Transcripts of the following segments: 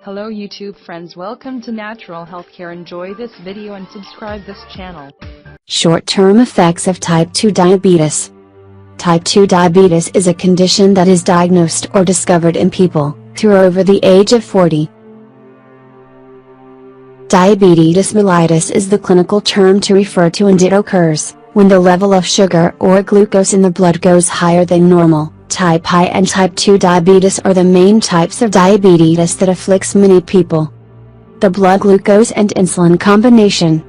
Hello YouTube friends, welcome to Natural Healthcare. Enjoy this video and subscribe this channel. Short-term effects of type 2 diabetes. Type 2 diabetes is a condition that is diagnosed or discovered in people who are over the age of 40. Diabetes mellitus is the clinical term to refer to, and it occurs when the level of sugar or glucose in the blood goes higher than normal. Type I and type 2 diabetes are the main types of diabetes that afflicts many people. The blood glucose and insulin combination.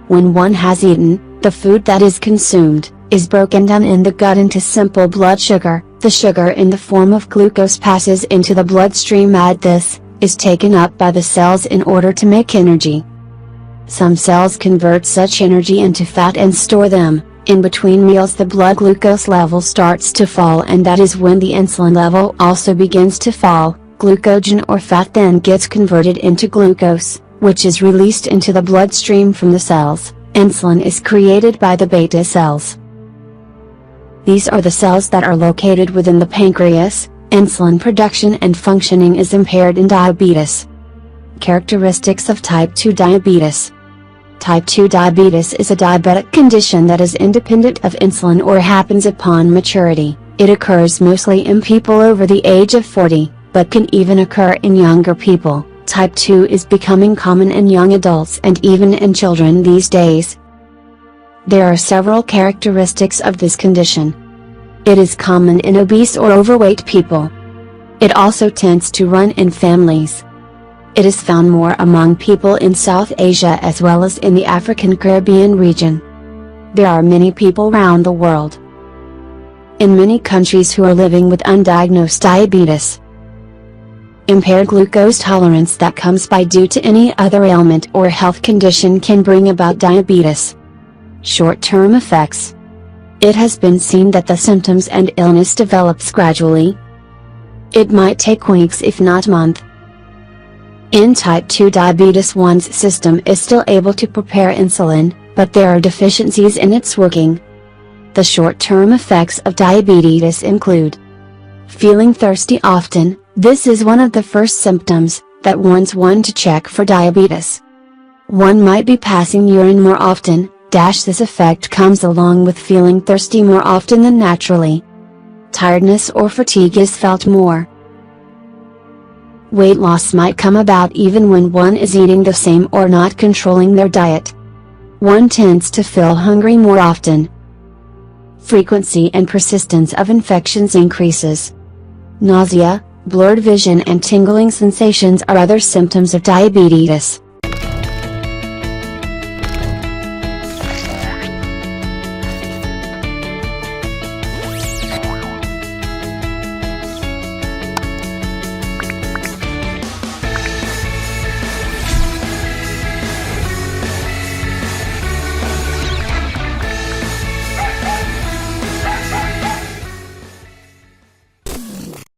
When one has eaten, the food that is consumed is broken down in the gut into simple blood sugar. The sugar in the form of glucose passes into the bloodstream, and this is taken up by the cells in order to make energy. Some cells convert such energy into fat and store them. In between meals the blood glucose level starts to fall, and that is when the insulin level also begins to fall. Glucogen or fat then gets converted into glucose, which is released into the bloodstream from the cells. Insulin is created by the beta cells. These are the cells that are located within the pancreas. Insulin production and functioning is impaired in diabetes. Characteristics of type 2 diabetes. Type 2 diabetes is a diabetic condition that is independent of insulin or happens upon maturity. It occurs mostly in people over the age of 40, but can even occur in younger people. Type 2 is becoming common in young adults and even in children these days. There are several characteristics of this condition. It is common in obese or overweight people. It also tends to run in families. It is found more among people in South Asia as well as in the African Caribbean region. There are many people around the world, in many countries, who are living with undiagnosed diabetes. Impaired glucose tolerance that comes by due to any other ailment or health condition can bring about diabetes. Short-term effects. It has been seen that the symptoms and illness develops gradually. It might take weeks if not months. In type 2 diabetes, one's system is still able to prepare insulin, but there are deficiencies in its working. The short-term effects of diabetes include feeling thirsty often. This is one of the first symptoms that warns one to check for diabetes. One might be passing urine more often. This effect comes along with feeling thirsty more often than naturally. Tiredness or fatigue is felt more. Weight loss might come about even when one is eating the same or not controlling their diet. One tends to feel hungry more often. Frequency and persistence of infections increases. Nausea, blurred vision and tingling sensations are other symptoms of diabetes.